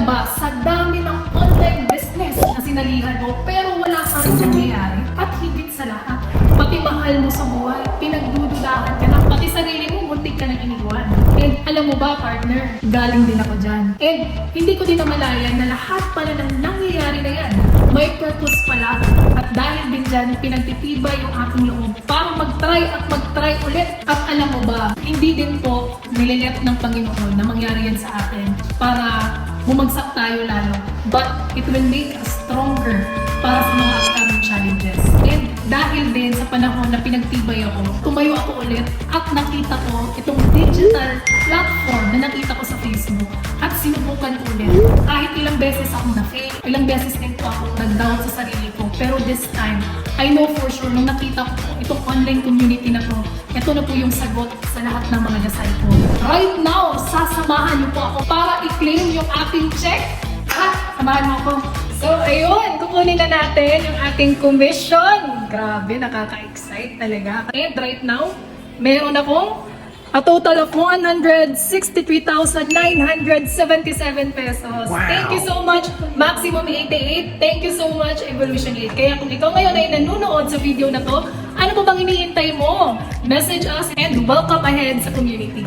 ba sa dami ng online business na sinalihan mo pero wala kang nangyayari? At higit sa lahat, pati mahal mo sa buhay, pinagdududahan ka na, pati sarili mo, muntik ka na iniwan. And alam mo ba, partner, galing din ako dyan. And hindi ko din namalayan na lahat pala ng nangyayari na yan, may purpose pala. At dahil din dyan, pinagtitibay yung aking loob para mag-try at mag-try ulit. At alam mo ba, hindi din po nililet ng Panginoon na mangyari yan sa atin para bumagsak tayo lalo. But it will make us stronger para sa mga upcoming challenges. And dahil din sa panahon na pinagtibay ako, tumayo ako ulit at nakita ko itong digital platform na nakita ko sa Facebook at sinubukan ko ulit. Kahit ilang beses akong na-fail, ilang beses din po akong nag-down sa sarili ko. Pero this time, I know for sure nung nakita ko itong online community na to, ito na po yung sagot sa lahat ng mga dasal ko. Right now, sasamahan niyo po ako para i-claim yung ating check. Samahan mo ako. So, ayun, kukunin na natin yung ating commission. Grabe, nakaka-excite talaga. And right now, meron akong a total of 163,977 pesos. Wow. Thank you so much, Maximum 88. Thank you so much, Evolution 8. Kaya kung ikaw ngayon ay nanonood sa video na to, ano pa bang iniintay mo? Message us and welcome ahead sa community.